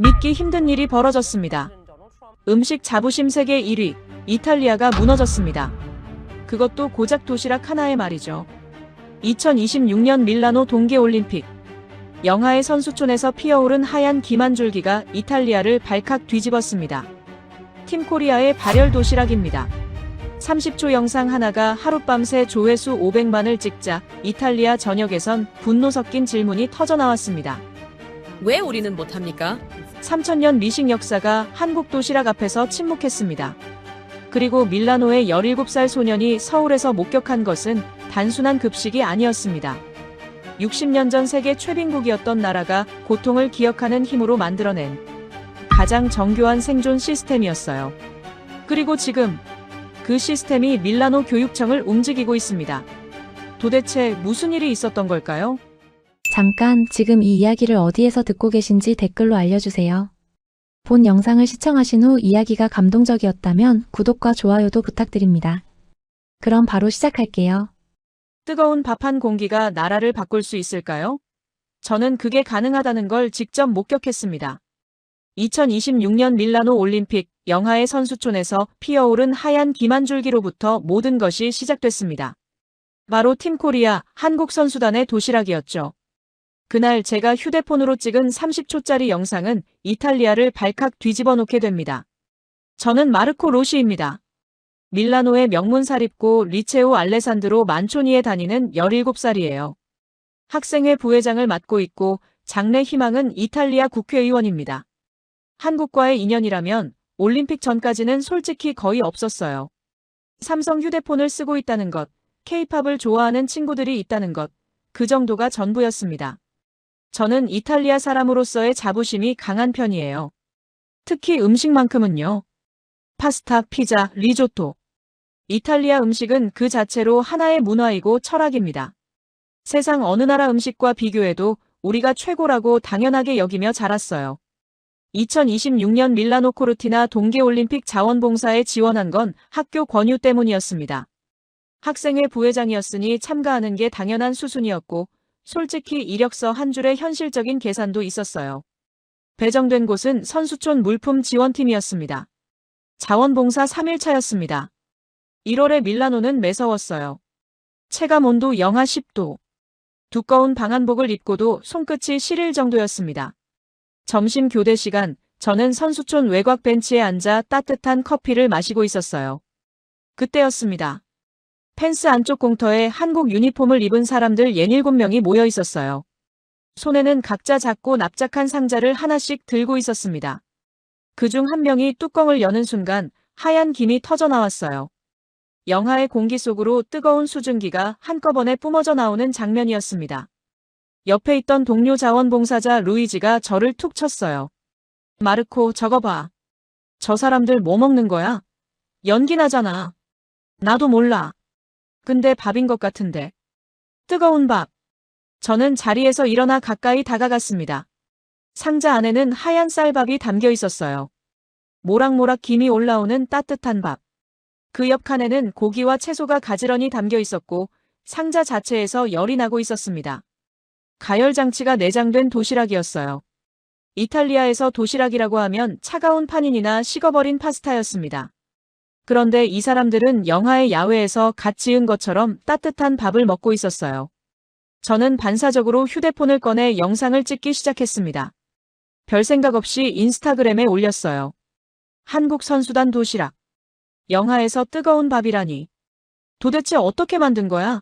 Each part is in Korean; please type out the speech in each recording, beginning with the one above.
믿기 힘든 일이 벌어졌습니다. 음식 자부심 세계 1위, 이탈리아가 무너졌습니다. 그것도 고작 도시락 하나에 말이죠. 2026년 밀라노 동계올림픽. 영하의 선수촌에서 피어오른 하얀 기만 줄기가 이탈리아를 발칵 뒤집었습니다. 팀 코리아의 발열 도시락입니다. 30초 영상 하나가 하룻밤새 조회수 500만을 찍자 이탈리아 전역에선 분노 섞인 질문이 터져나왔습니다. 왜 우리는 못합니까? 3000년 미식 역사가 한국 도시락 앞에서 침묵했습니다. 그리고 밀라노의 17살 소년이 서울에서 목격한 것은 단순한 급식이 아니었습니다. 60년 전 세계 최빈국이었던 나라가 고통을 기억하는 힘으로 만들어낸 가장 정교한 생존 시스템이었어요. 그리고 지금 그 시스템이 밀라노 교육청을 움직이고 있습니다. 도대체 무슨 일이 있었던 걸까요? 잠깐 지금 이 이야기를 어디에서 듣고 계신지 댓글로 알려주세요. 본 영상을 시청하신 후 이야기가 감동적이었다면 구독과 좋아요도 부탁드립니다. 그럼 바로 시작할게요. 뜨거운 밥 한 공기가 나라를 바꿀 수 있을까요? 저는 그게 가능하다는 걸 직접 목격했습니다. 2026년 밀라노 올림픽 영하의 선수촌에서 피어오른 하얀 기만 줄기로부터 모든 것이 시작됐습니다. 바로 팀 코리아 한국 선수단의 도시락이었죠. 그날 제가 휴대폰으로 찍은 30초짜리 영상은 이탈리아를 발칵 뒤집어 놓게 됩니다. 저는 마르코 로시입니다. 밀라노의 명문사립고 리체오 알레산드로 만초니에 다니는 17살이에요. 학생회 부회장을 맡고 있고 장래 희망은 이탈리아 국회의원입니다. 한국과의 인연이라면 올림픽 전까지는 솔직히 거의 없었어요. 삼성 휴대폰을 쓰고 있다는 것, K-팝을 좋아하는 친구들이 있다는 것, 그 정도가 전부였습니다. 저는 이탈리아 사람으로서의 자부심이 강한 편이에요. 특히 음식만큼은요. 파스타, 피자, 리조또. 이탈리아 음식은 그 자체로 하나의 문화이고 철학입니다. 세상 어느 나라 음식과 비교해도 우리가 최고라고 당연하게 여기며 자랐어요. 2026년 밀라노 코르티나 동계올림픽 자원봉사에 지원한 건 학교 권유 때문이었습니다. 학생회 부회장이었으니 참가하는 게 당연한 수순이었고 솔직히 이력서 한 줄에 현실적인 계산도 있었어요. 배정된 곳은 선수촌 물품 지원팀이었습니다. 자원봉사 3일차였습니다. 1월에 밀라노는 매서웠어요. 체감온도 영하 10도. 두꺼운 방한복을 입고도 손끝이 시릴 정도였습니다. 점심 교대 시간, 저는 선수촌 외곽 벤치에 앉아 따뜻한 커피를 마시고 있었어요. 그때였습니다. 펜스 안쪽 공터에 한국 유니폼을 입은 사람들 67명이 모여 있었어요. 손에는 각자 작고 납작한 상자를 하나씩 들고 있었습니다. 그중 한 명이 뚜껑을 여는 순간 하얀 김이 터져 나왔어요. 영하의 공기 속으로 뜨거운 수증기가 한꺼번에 뿜어져 나오는 장면이었습니다. 옆에 있던 동료 자원봉사자 루이지가 저를 툭 쳤어요. 마르코, 저거 봐. 저 사람들 뭐 먹는 거야? 연기 나잖아. 나도 몰라. 근데 밥인 것 같은데. 뜨거운 밥. 저는 자리에서 일어나 가까이 다가갔습니다. 상자 안에는 하얀 쌀밥이 담겨 있었어요. 모락모락 김이 올라오는 따뜻한 밥. 그 옆 칸에는 고기와 채소가 가지런히 담겨 있었고 상자 자체에서 열이 나고 있었습니다. 가열장치가 내장된 도시락이었어요. 이탈리아에서 도시락이라고 하면 차가운 파닌이나 식어버린 파스타였습니다. 그런데 이 사람들은 영하의 야외에서 갓 지은 것처럼 따뜻한 밥을 먹고 있었어요. 저는 반사적으로 휴대폰을 꺼내 영상을 찍기 시작했습니다. 별 생각 없이 인스타그램에 올렸어요. 한국 선수단 도시락. 영하에서 뜨거운 밥이라니. 도대체 어떻게 만든 거야?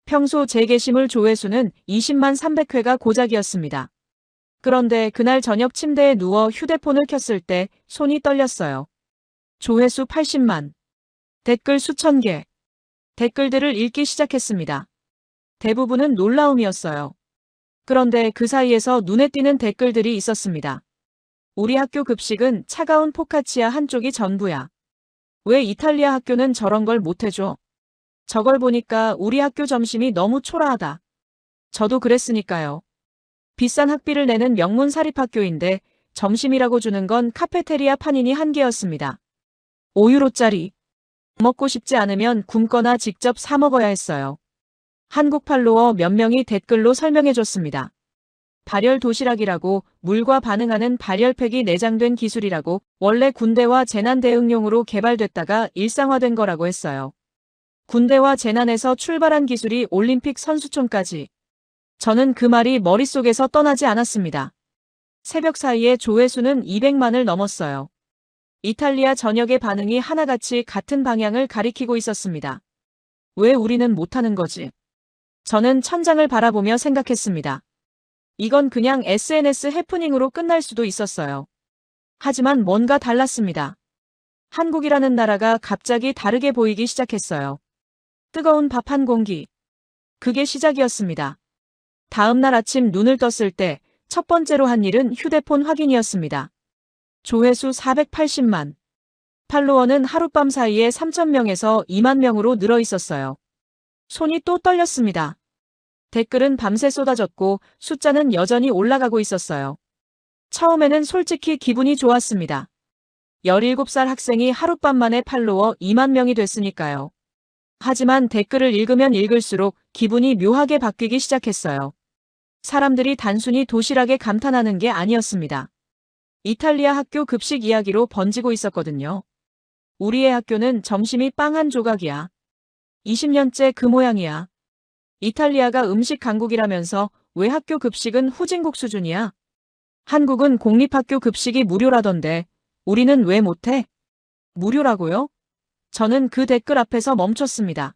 평소 제 게시물 조회수는 20만 300회가 고작이었습니다. 그런데 그날 저녁 침대에 누워 휴대폰을 켰을 때 손이 떨렸어요. 조회수 80만. 댓글 수천 개. 댓글들을 읽기 시작했습니다. 대부분은 놀라움이었어요. 그런데 그 사이에서 눈에 띄는 댓글들이 있었습니다. 우리 학교 급식은 차가운 포카치아 한쪽이 전부야. 왜 이탈리아 학교는 저런 걸 못해줘? 저걸 보니까 우리 학교 점심이 너무 초라하다. 저도 그랬으니까요. 비싼 학비를 내는 명문 사립학교인데 점심이라고 주는 건 카페테리아 파닌이 한 개였습니다. 5유로짜리. 먹고 싶지 않으면 굶거나 직접 사 먹어야 했어요. 한국 팔로워 몇 명이 댓글로 설명해줬습니다. 발열 도시락이라고 물과 반응하는 발열팩이 내장된 기술이라고 원래 군대와 재난 대응용으로 개발됐다가 일상화된 거라고 했어요. 군대와 재난에서 출발한 기술이 올림픽 선수촌까지. 저는 그 말이 머릿속에서 떠나지 않았습니다. 새벽 사이에 조회수는 200만을 넘었어요. 이탈리아 전역의 반응이 하나같이 같은 방향을 가리키고 있었습니다. 왜 우리는 못하는 거지? 저는 천장을 바라보며 생각했습니다. 이건 그냥 SNS 해프닝으로 끝날 수도 있었어요. 하지만 뭔가 달랐습니다. 한국이라는 나라가 갑자기 다르게 보이기 시작했어요. 뜨거운 밥 한 공기. 그게 시작이었습니다. 다음 날 아침 눈을 떴을 때 첫 번째로 한 일은 휴대폰 확인이었습니다. 조회수 480만. 팔로워는 하룻밤 사이에 3,000명에서 2만 명으로 늘어 있었어요. 손이 또 떨렸습니다. 댓글은 밤새 쏟아졌고 숫자는 여전히 올라가고 있었어요. 처음에는 솔직히 기분이 좋았습니다. 17살 학생이 하룻밤 만에 팔로워 2만 명이 됐으니까요. 하지만 댓글을 읽으면 읽을수록 기분이 묘하게 바뀌기 시작했어요. 사람들이 단순히 도시락에 감탄하는 게 아니었습니다. 이탈리아 학교 급식 이야기로 번지고 있었거든요. 우리의 학교는 점심이 빵 한 조각이야. 20년째 그 모양이야. 이탈리아가 음식 강국이라면서 왜 학교 급식은 후진국 수준이야? 한국은 공립학교 급식이 무료라던데 우리는 왜 못해? 무료라고요? 저는 그 댓글 앞에서 멈췄습니다.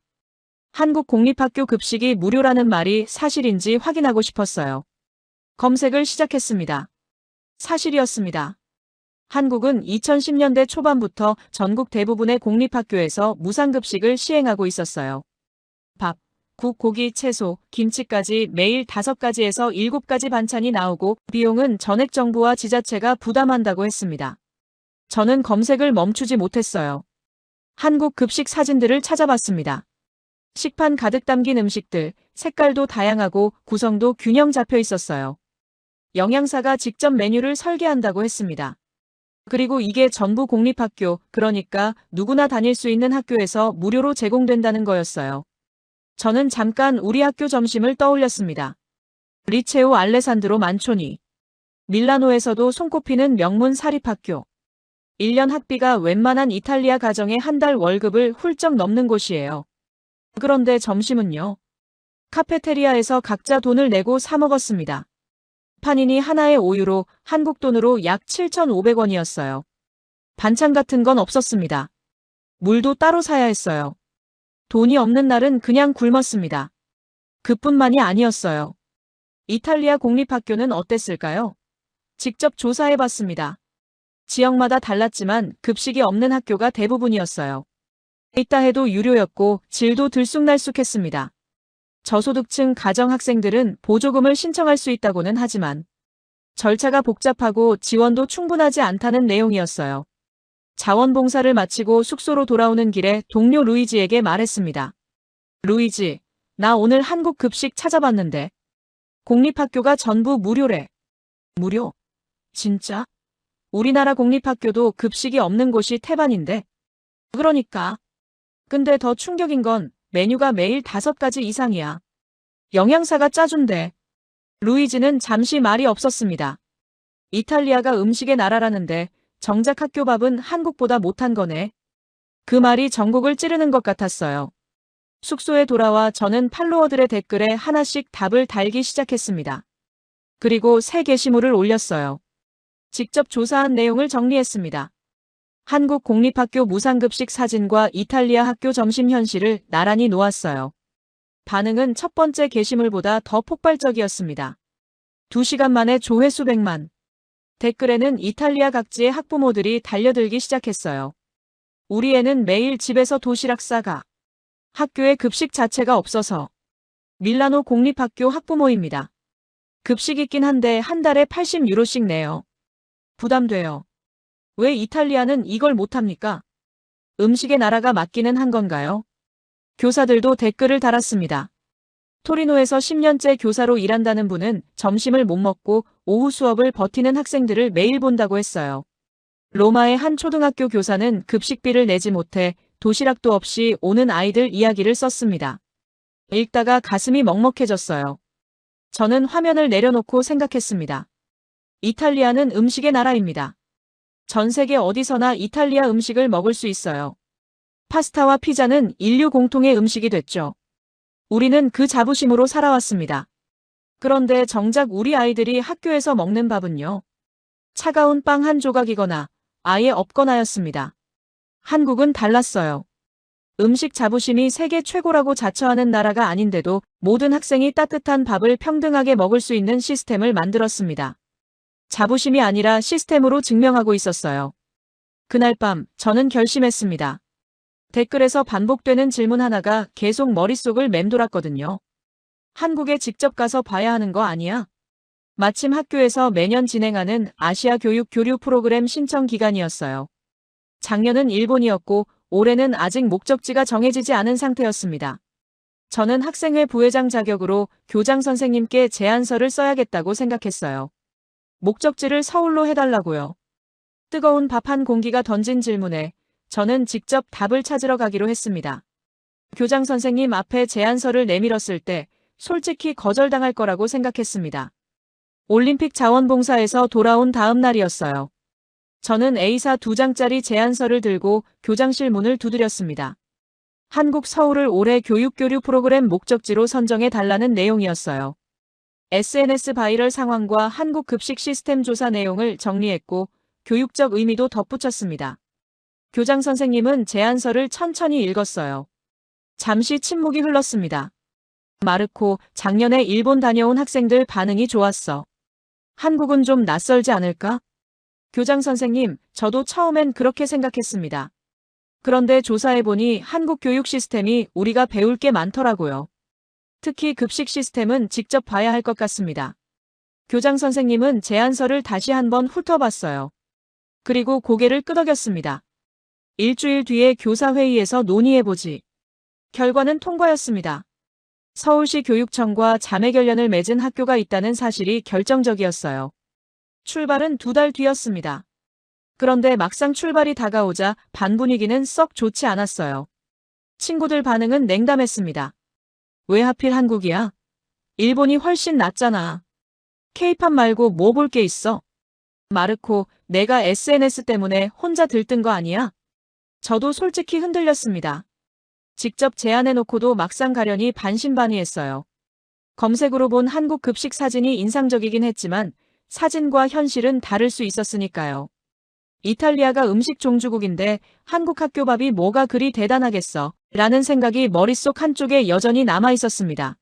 한국 공립학교 급식이 무료라는 말이 사실인지 확인하고 싶었어요. 검색을 시작했습니다. 사실이었습니다. 한국은 2010년대 초반부터 전국 대부분의 공립학교에서 무상급식을 시행하고 있었어요. 밥, 국, 고기, 채소, 김치까지 매일 5가지에서 7가지 반찬이 나오고 비용은 전액 정부와 지자체가 부담한다고 했습니다. 저는 검색을 멈추지 못했어요. 한국 급식 사진들을 찾아봤습니다. 식판 가득 담긴 음식들, 색깔도 다양하고 구성도 균형 잡혀 있었어요. 영양사가 직접 메뉴를 설계한다고 했습니다. 그리고 이게 전부 공립학교, 그러니까 누구나 다닐 수 있는 학교에서 무료로 제공된다는 거였어요. 저는 잠깐 우리 학교 점심을 떠올렸습니다. 리체오 알레산드로 만초니. 밀라노에서도 손꼽히는 명문 사립학교. 1년 학비가 웬만한 이탈리아 가정의 한 달 월급을 훌쩍 넘는 곳이에요. 그런데 점심은요? 카페테리아에서 각자 돈을 내고 사 먹었습니다. 파니니 하나에 5유로, 한국 돈으로 약 7,500원이었어요. 반찬 같은 건 없었습니다. 물도 따로 사야 했어요. 돈이 없는 날은 그냥 굶었습니다. 그뿐만이 아니었어요. 이탈리아 공립학교는 어땠을까요? 직접 조사해봤습니다. 지역마다 달랐지만 급식이 없는 학교가 대부분이었어요. 있다 해도 유료였고 질도 들쑥날쑥했습니다. 저소득층 가정학생들은 보조금을 신청할 수 있다고는 하지만 절차가 복잡하고 지원도 충분하지 않다는 내용이었어요. 자원봉사를 마치고 숙소로 돌아오는 길에 동료 루이지에게 말했습니다. 루이지, 나 오늘 한국 급식 찾아봤는데 공립학교가 전부 무료래. 무료? 진짜? 우리나라 공립학교도 급식이 없는 곳이 태반인데. 그러니까. 근데 더 충격인 건 메뉴가 매일 5가지 이상이야. 영양사가 짜준대. 루이지는 잠시 말이 없었습니다. 이탈리아가 음식의 나라라는데 정작 학교 밥은 한국보다 못한 거네. 그 말이 전곡을 찌르는 것 같았어요. 숙소에 돌아와 저는 팔로워들의 댓글에 하나씩 답을 달기 시작했습니다. 그리고 새 게시물을 올렸어요. 직접 조사한 내용을 정리했습니다. 한국 공립학교 무상급식 사진과 이탈리아 학교 점심 현실을 나란히 놓았어요. 반응은 첫 번째 게시물보다 더 폭발적이었습니다. 2시간 만에 조회수 100만. 댓글에는 이탈리아 각지의 학부모들이 달려들기 시작했어요. 우리 애는 매일 집에서 도시락 싸가. 학교에 급식 자체가 없어서. 밀라노 공립학교 학부모입니다. 급식 있긴 한데 한 달에 80유로씩 내요. 부담돼요. 왜 이탈리아는 이걸 못합니까? 음식의 나라가 맞기는 한 건가요? 교사들도 댓글을 달았습니다. 토리노에서 10년째 교사로 일한다는 분은 점심을 못 먹고 오후 수업을 버티는 학생들을 매일 본다고 했어요. 로마의 한 초등학교 교사는 급식비를 내지 못해 도시락도 없이 오는 아이들 이야기를 썼습니다. 읽다가 가슴이 먹먹해졌어요. 저는 화면을 내려놓고 생각했습니다. 이탈리아는 음식의 나라입니다. 전 세계 어디서나 이탈리아 음식을 먹을 수 있어요. 파스타와 피자는 인류 공통의 음식이 됐죠. 우리는 그 자부심으로 살아왔습니다. 그런데 정작 우리 아이들이 학교에서 먹는 밥은요. 차가운 빵 한 조각이거나 아예 없거나였습니다. 한국은 달랐어요. 음식 자부심이 세계 최고라고 자처하는 나라가 아닌데도 모든 학생이 따뜻한 밥을 평등하게 먹을 수 있는 시스템을 만들었습니다. 자부심이 아니라 시스템으로 증명하고 있었어요. 그날 밤 저는 결심했습니다. 댓글에서 반복되는 질문 하나가 계속 머릿속을 맴돌았거든요. 한국에 직접 가서 봐야 하는 거 아니야? 마침 학교에서 매년 진행하는 아시아 교육 교류 프로그램 신청 기간이었어요. 작년은 일본이었고 올해는 아직 목적지가 정해지지 않은 상태였습니다. 저는 학생회 부회장 자격으로 교장 선생님께 제안서를 써야겠다고 생각했어요. 목적지를 서울로 해달라고요. 뜨거운 밥 한 공기가 던진 질문에 저는 직접 답을 찾으러 가기로 했습니다. 교장 선생님 앞에 제안서를 내밀었을 때 솔직히 거절당할 거라고 생각했습니다. 올림픽 자원봉사에서 돌아온 다음 날이었어요. 저는 A사 2장짜리 제안서를 들고 교장실 문을 두드렸습니다. 한국 서울을 올해 교육교류 프로그램 목적지로 선정해 달라는 내용이었어요. SNS 바이럴 상황과 한국 급식 시스템 조사 내용을 정리했고 교육적 의미도 덧붙였습니다. 교장 선생님은 제안서를 천천히 읽었어요. 잠시 침묵이 흘렀습니다. 마르코, 작년에 일본 다녀온 학생들 반응이 좋았어. 한국은 좀 낯설지 않을까? 교장 선생님, 저도 처음엔 그렇게 생각했습니다. 그런데 조사해보니 한국 교육 시스템이 우리가 배울 게 많더라고요. 특히 급식 시스템은 직접 봐야 할 것 같습니다. 교장 선생님은 제안서를 다시 한번 훑어봤어요. 그리고 고개를 끄덕였습니다. 일주일 뒤에 교사회의에서 논의해보지. 결과는 통과였습니다. 서울시 교육청과 자매결연을 맺은 학교가 있다는 사실이 결정적이었어요. 출발은 2달 뒤였습니다. 그런데 막상 출발이 다가오자 반 분위기는 썩 좋지 않았어요. 친구들 반응은 냉담했습니다. 왜 하필 한국이야? 일본이 훨씬 낫잖아. K-팝 말고 뭐 볼 게 있어? 마르코, 내가 SNS 때문에 혼자 들뜬 거 아니야? 저도 솔직히 흔들렸습니다. 직접 제안해놓고도 막상 가려니 반신반의했어요. 검색으로 본 한국 급식 사진이 인상적이긴 했지만 사진과 현실은 다를 수 있었으니까요. 이탈리아가 음식 종주국인데 한국 학교 밥이 뭐가 그리 대단하겠어 라는 생각이 머릿속 한쪽에 여전히 남아있었습니다.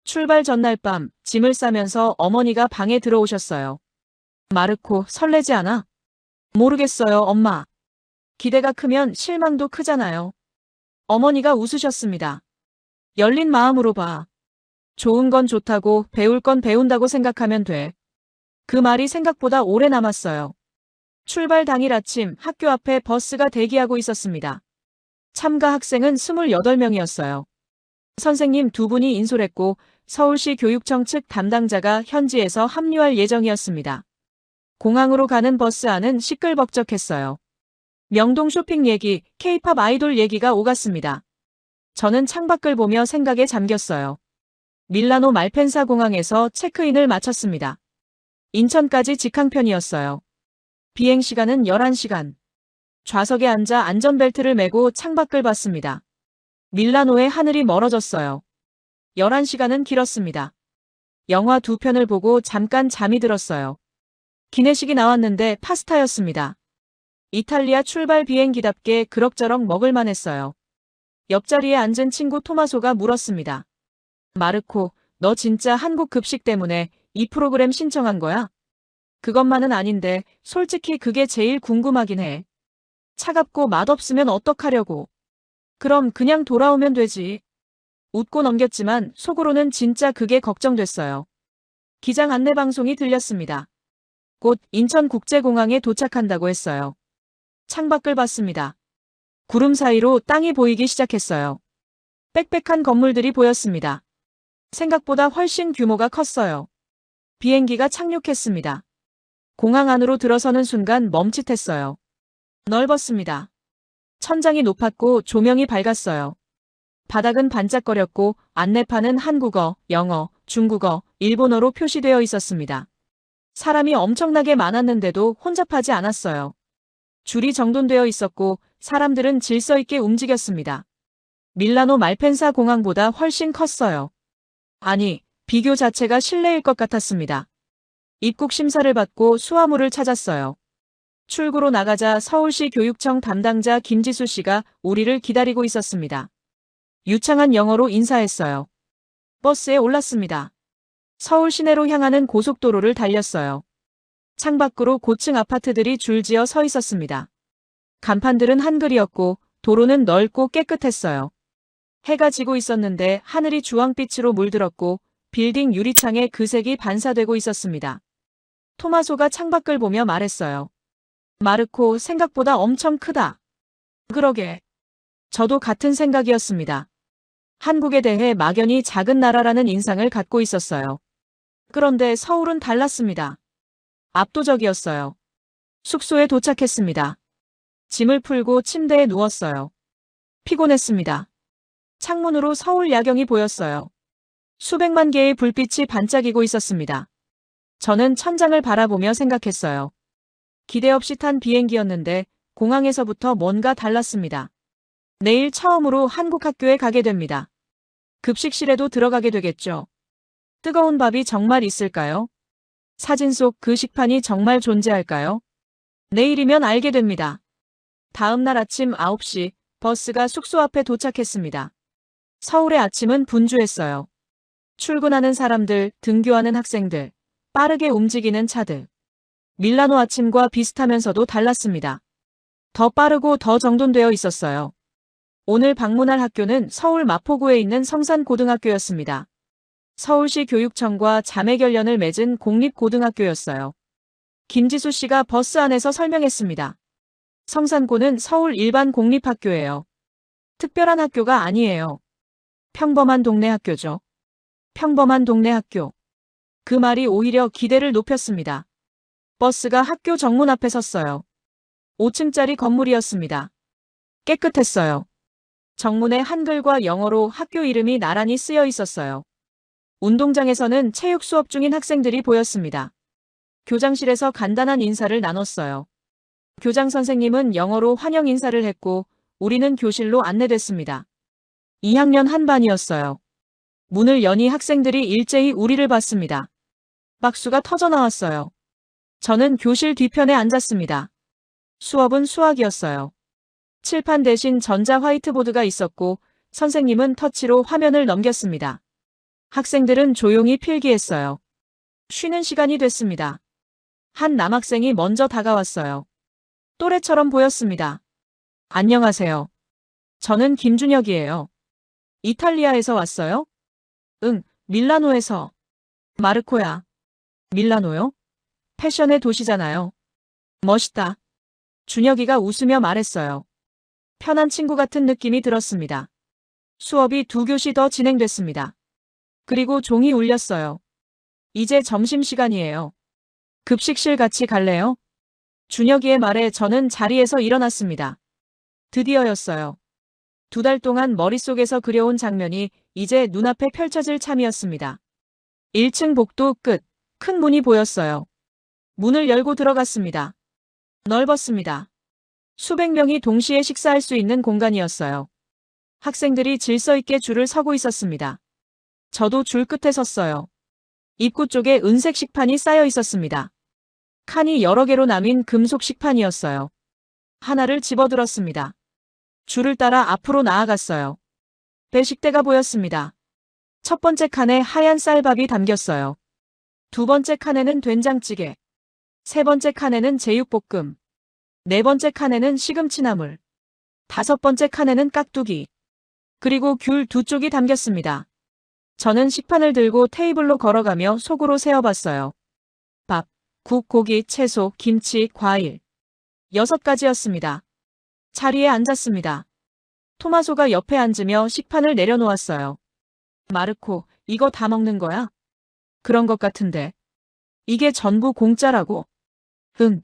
출발 전날 밤 짐을 싸면서 어머니가 방에 들어오셨어요. 마르코, 설레지 않아? 모르겠어요, 엄마. 기대가 크면 실망도 크잖아요. 어머니가 웃으셨습니다. 열린 마음으로 봐. 좋은 건 좋다고 배울 건 배운다고 생각하면 돼. 그 말이 생각보다 오래 남았어요. 출발 당일 아침 학교 앞에 버스가 대기하고 있었습니다. 참가 학생은 28명이었어요. 선생님 2분이 인솔했고 서울시 교육청 측 담당자가 현지에서 합류할 예정이었습니다. 공항으로 가는 버스 안은 시끌벅적했어요. 명동 쇼핑 얘기, K-팝 아이돌 얘기가 오갔습니다. 저는 창밖을 보며 생각에 잠겼어요. 밀라노 말펜사 공항에서 체크인을 마쳤습니다. 인천까지 직항편이었어요. 비행시간은 11시간. 좌석에 앉아 안전벨트를 매고 창밖을 봤습니다. 밀라노의 하늘이 멀어졌어요. 11시간은 길었습니다. 영화 2편을 보고 잠깐 잠이 들었어요. 기내식이 나왔는데 파스타였습니다. 이탈리아 출발 비행기답게 그럭저럭 먹을만 했어요. 옆자리에 앉은 친구 토마소가 물었습니다. 마르코, 너 진짜 한국 급식 때문에 이 프로그램 신청한 거야? 그것만은 아닌데 솔직히 그게 제일 궁금하긴 해. 차갑고 맛없으면 어떡하려고. 그럼 그냥 돌아오면 되지. 웃고 넘겼지만 속으로는 진짜 그게 걱정됐어요. 기장 안내방송이 들렸습니다. 곧 인천국제공항에 도착한다고 했어요. 창밖을 봤습니다. 구름 사이로 땅이 보이기 시작했어요. 빽빽한 건물들이 보였습니다. 생각보다 훨씬 규모가 컸어요. 비행기가 착륙했습니다. 공항 안으로 들어서는 순간 멈칫했어요. 넓었습니다. 천장이 높았고 조명이 밝았어요. 바닥은 반짝거렸고 안내판은 한국어, 영어, 중국어, 일본어로 표시되어 있었습니다. 사람이 엄청나게 많았는데도 혼잡하지 않았어요. 줄이 정돈되어 있었고 사람들은 질서 있게 움직였습니다. 밀라노 말펜사 공항보다 훨씬 컸어요. 아니, 비교 자체가 실내일 것 같았습니다. 입국 심사를 받고 수화물을 찾았어요. 출구로 나가자 서울시 교육청 담당자 김지수 씨가 우리를 기다리고 있었습니다. 유창한 영어로 인사했어요. 버스에 올랐습니다. 서울 시내로 향하는 고속도로를 달렸어요. 창밖으로 고층 아파트들이 줄지어 서 있었습니다. 간판들은 한글이었고 도로는 넓고 깨끗했어요. 해가 지고 있었는데 하늘이 주황빛으로 물들었고 빌딩 유리창에 그 색이 반사되고 있었습니다. 토마소가 창밖을 보며 말했어요. 마르코, 생각보다 엄청 크다. 그러게. 저도 같은 생각이었습니다. 한국에 대해 막연히 작은 나라라는 인상을 갖고 있었어요. 그런데 서울은 달랐습니다. 압도적이었어요. 숙소에 도착했습니다. 짐을 풀고 침대에 누웠어요. 피곤했습니다. 창문으로 서울 야경이 보였어요. 수백만 개의 불빛이 반짝이고 있었습니다. 저는 천장을 바라보며 생각했어요. 기대 없이 탄 비행기였는데 공항에서부터 뭔가 달랐습니다. 내일 처음으로 한국 학교에 가게 됩니다. 급식실에도 들어가게 되겠죠. 뜨거운 밥이 정말 있을까요? 사진 속 그 식판이 정말 존재할까요? 내일이면 알게 됩니다. 다음 날 아침 9시 버스가 숙소 앞에 도착했습니다. 서울의 아침은 분주했어요. 출근하는 사람들, 등교하는 학생들, 빠르게 움직이는 차들. 밀라노 아침과 비슷하면서도 달랐습니다. 더 빠르고 더 정돈되어 있었어요. 오늘 방문할 학교는 서울 마포구에 있는 성산고등학교였습니다. 서울시 교육청과 자매결연을 맺은 공립고등학교였어요. 김지수 씨가 버스 안에서 설명했습니다. 성산고는 서울 일반 공립학교예요. 특별한 학교가 아니에요. 평범한 동네 학교죠. 평범한 동네 학교. 그 말이 오히려 기대를 높였습니다. 버스가 학교 정문 앞에 섰어요. 5층짜리 건물이었습니다. 깨끗했어요. 정문에 한글과 영어로 학교 이름이 나란히 쓰여 있었어요. 운동장에서는 체육 수업 중인 학생들이 보였습니다. 교장실에서 간단한 인사를 나눴어요. 교장 선생님은 영어로 환영 인사를 했고 우리는 교실로 안내됐습니다. 2학년 한 반이었어요. 문을 여니 학생들이 일제히 우리를 봤습니다. 박수가 터져 나왔어요. 저는 교실 뒤편에 앉았습니다. 수업은 수학이었어요. 칠판 대신 전자 화이트보드가 있었고 선생님은 터치로 화면을 넘겼습니다. 학생들은 조용히 필기했어요. 쉬는 시간이 됐습니다. 한 남학생이 먼저 다가왔어요. 또래처럼 보였습니다. 안녕하세요. 저는 김준혁이에요. 이탈리아에서 왔어요? 응, 밀라노에서. 마르코야. 밀라노요? 패션의 도시잖아요. 멋있다. 준혁이가 웃으며 말했어요. 편한 친구 같은 느낌이 들었습니다. 수업이 2교시 더 진행됐습니다. 그리고 종이 울렸어요. 이제 점심시간이에요. 급식실 같이 갈래요? 준혁이의 말에 저는 자리에서 일어났습니다. 드디어였어요. 2달 동안 머릿속에서 그려온 장면이 이제 눈앞에 펼쳐질 참이었습니다. 1층 복도 끝, 큰 문이 보였어요. 문을 열고 들어갔습니다. 넓었습니다. 수백 명이 동시에 식사할 수 있는 공간이었어요. 학생들이 질서 있게 줄을 서고 있었습니다. 저도 줄 끝에 섰어요. 입구 쪽에 은색 식판이 쌓여 있었습니다. 칸이 여러 개로 나뉜 금속 식판이었어요. 하나를 집어들었습니다. 줄을 따라 앞으로 나아갔어요. 배식대가 보였습니다. 첫 번째 칸에 하얀 쌀밥이 담겼어요. 두 번째 칸에는 된장찌개. 세 번째 칸에는 제육볶음. 네 번째 칸에는 시금치나물. 다섯 번째 칸에는 깍두기. 그리고 귤 2쪽이 담겼습니다. 저는 식판을 들고 테이블로 걸어가며 속으로 세어봤어요. 밥, 국, 고기, 채소, 김치, 과일. 6가지였습니다. 자리에 앉았습니다. 토마소가 옆에 앉으며 식판을 내려놓았어요. 마르코, 이거 다 먹는 거야? 그런 것 같은데. 이게 전부 공짜라고. 응.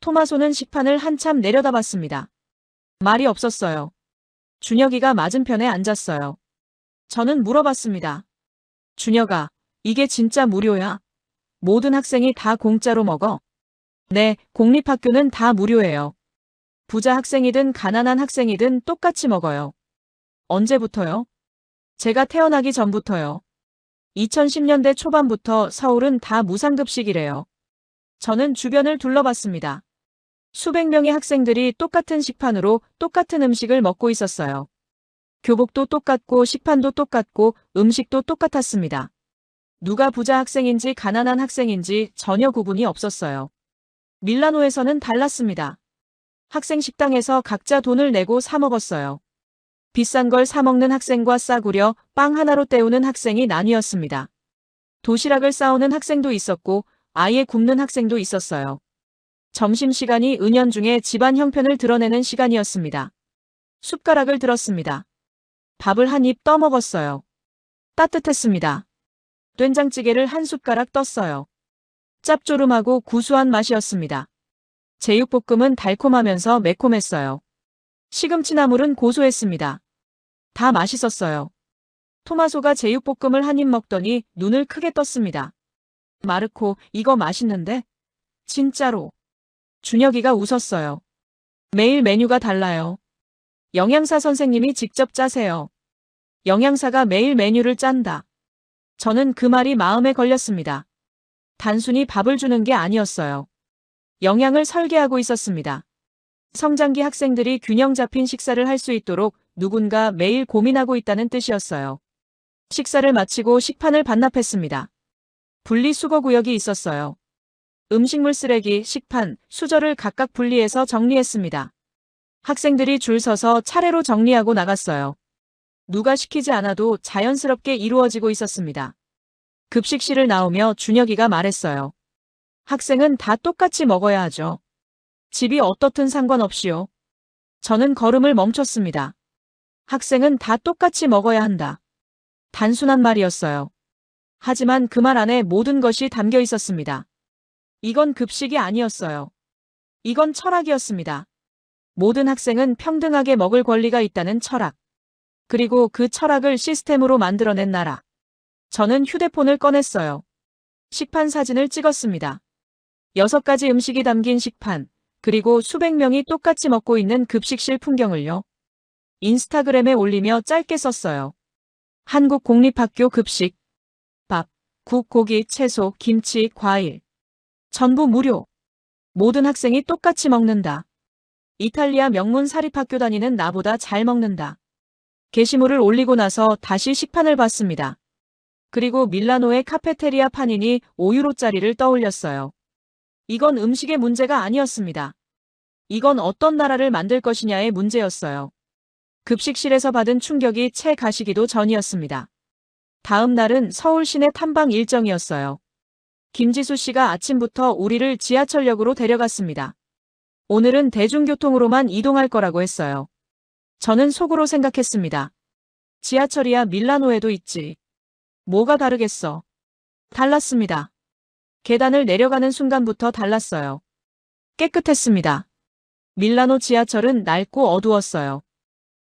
토마소는 식판을 한참 내려다봤습니다. 말이 없었어요. 준혁이가 맞은편에 앉았어요. 저는 물어봤습니다. 준혁아, 이게 진짜 무료야. 모든 학생이 다 공짜로 먹어. 네, 공립학교는 다 무료예요. 부자 학생이든 가난한 학생이든 똑같이 먹어요. 언제부터요? 제가 태어나기 전부터요. 2010년대 초반부터 서울은 다 무상급식이래요. 저는 주변을 둘러봤습니다. 수백 명의 학생들이 똑같은 식판으로 똑같은 음식을 먹고 있었어요. 교복도 똑같고 식판도 똑같고 음식도 똑같았습니다. 누가 부자 학생인지 가난한 학생인지 전혀 구분이 없었어요. 밀라노에서는 달랐습니다. 학생 식당에서 각자 돈을 내고 사 먹었어요. 비싼 걸 사 먹는 학생과 싸구려 빵 하나로 때우는 학생이 나뉘었습니다. 도시락을 싸오는 학생도 있었고 아예 굶는 학생도 있었어요. 점심시간이 은연중에 집안 형편을 드러내는 시간이었습니다. 숟가락을 들었습니다. 밥을 한 입 떠먹었어요. 따뜻했습니다. 된장찌개를 한 숟가락 떴어요. 짭조름하고 구수한 맛이었습니다. 제육볶음은 달콤하면서 매콤했어요. 시금치나물은 고소했습니다. 다 맛있었어요. 토마소가 제육볶음을 한 입 먹더니 눈을 크게 떴습니다. 마르코, 이거 맛있는데? 진짜로. 준혁이가 웃었어요. 매일 메뉴가 달라요. 영양사 선생님이 직접 짜세요. 영양사가 매일 메뉴를 짠다. 저는 그 말이 마음에 걸렸습니다. 단순히 밥을 주는 게 아니었어요. 영양을 설계하고 있었습니다. 성장기 학생들이 균형 잡힌 식사를 할 수 있도록 누군가 매일 고민하고 있다는 뜻이었어요. 식사를 마치고 식판을 반납했습니다. 분리수거구역이 있었어요. 음식물 쓰레기, 식판, 수저를 각각 분리해서 정리했습니다. 학생들이 줄 서서 차례로 정리하고 나갔어요. 누가 시키지 않아도 자연스럽게 이루어지고 있었습니다. 급식실을 나오며 준혁이가 말했어요. 학생은 다 똑같이 먹어야 하죠. 집이 어떻든 상관없이요. 저는 걸음을 멈췄습니다. 학생은 다 똑같이 먹어야 한다. 단순한 말이었어요. 하지만 그 말 안에 모든 것이 담겨 있었습니다. 이건 급식이 아니었어요. 이건 철학이었습니다. 모든 학생은 평등하게 먹을 권리가 있다는 철학. 그리고 그 철학을 시스템으로 만들어낸 나라. 저는 휴대폰을 꺼냈어요. 식판 사진을 찍었습니다. 6가지 음식이 담긴 식판, 그리고 수백 명이 똑같이 먹고 있는 급식실 풍경을요. 인스타그램에 올리며 짧게 썼어요. 한국 공립학교 급식. 밥, 국, 고기, 채소, 김치, 과일. 전부 무료. 모든 학생이 똑같이 먹는다. 이탈리아 명문 사립학교 다니는 나보다 잘 먹는다. 게시물을 올리고 나서 다시 식판을 봤습니다. 그리고 밀라노의 카페테리아 판인이 5유로짜리를 떠올렸어요. 이건 음식의 문제가 아니었습니다. 이건 어떤 나라를 만들 것이냐의 문제였어요. 급식실에서 받은 충격이 채 가시기도 전이었습니다. 다음 날은 서울 시내 탐방 일정이었어요. 김지수 씨가 아침부터 우리를 지하철역으로 데려갔습니다. 오늘은 대중교통으로만 이동할 거라고 했어요. 저는 속으로 생각했습니다. 지하철이야 밀라노에도 있지. 뭐가 다르겠어. 달랐습니다. 계단을 내려가는 순간부터 달랐어요. 깨끗했습니다. 밀라노 지하철은 낡고 어두웠어요.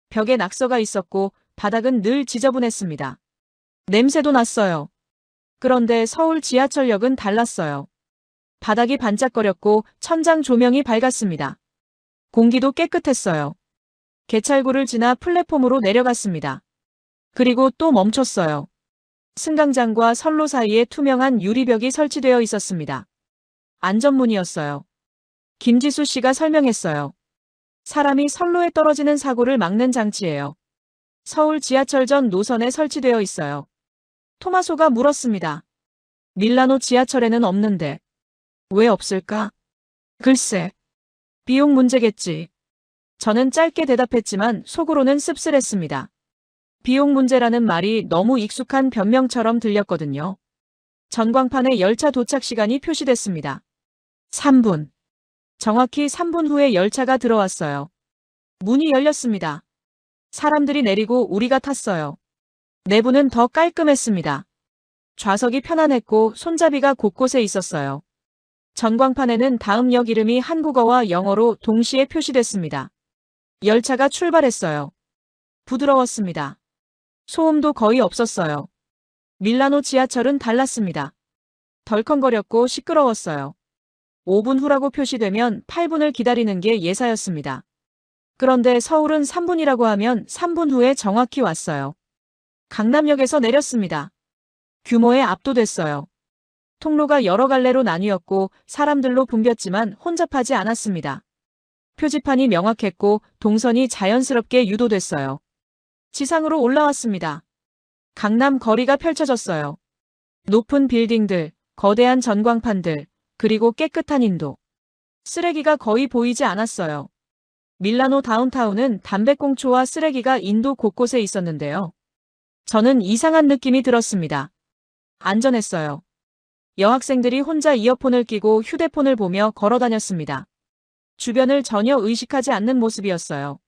벽에 낙서가 있었고 바닥은 늘 지저분했습니다. 냄새도 났어요. 그런데 서울 지하철역은 달랐어요. 바닥이 반짝거렸고 천장 조명이 밝았습니다. 공기도 깨끗했어요. 개찰구를 지나 플랫폼으로 내려갔습니다. 그리고 또 멈췄어요. 승강장과 선로 사이에 투명한 유리벽이 설치되어 있었습니다. 안전문이었어요. 김지수 씨가 설명했어요. 사람이 선로에 떨어지는 사고를 막는 장치예요. 서울 지하철 전 노선에 설치되어 있어요. 토마소가 물었습니다. 밀라노 지하철에는 없는데. 왜 없을까? 글쎄. 비용 문제겠지. 저는 짧게 대답했지만 속으로는 씁쓸했습니다. 비용 문제라는 말이 너무 익숙한 변명처럼 들렸거든요. 전광판에 열차 도착 시간이 표시됐습니다. 3분. 정확히 3분 후에 열차가 들어왔어요. 문이 열렸습니다. 사람들이 내리고 우리가 탔어요. 내부는 더 깔끔했습니다. 좌석이 편안했고 손잡이가 곳곳에 있었어요. 전광판에는 다음 역 이름이 한국어와 영어로 동시에 표시됐습니다. 열차가 출발했어요. 부드러웠습니다. 소음도 거의 없었어요. 밀라노 지하철은 달랐습니다. 덜컹거렸고 시끄러웠어요. 5분 후라고 표시되면 8분을 기다리는 게 예사였습니다. 그런데 서울은 3분이라고 하면 3분 후에 정확히 왔어요. 강남역에서 내렸습니다. 규모에 압도됐어요. 통로가 여러 갈래로 나뉘었고 사람들로 붐볐지만 혼잡하지 않았습니다. 표지판이 명확했고 동선이 자연스럽게 유도됐어요. 지상으로 올라왔습니다. 강남 거리가 펼쳐졌어요. 높은 빌딩들, 거대한 전광판들, 그리고 깨끗한 인도. 쓰레기가 거의 보이지 않았어요. 밀라노 다운타운은 담배꽁초와 쓰레기가 인도 곳곳에 있었는데요. 저는 이상한 느낌이 들었습니다. 안전했어요. 여학생들이 혼자 이어폰을 끼고 휴대폰을 보며 걸어 다녔습니다. 주변을 전혀 의식하지 않는 모습이었어요.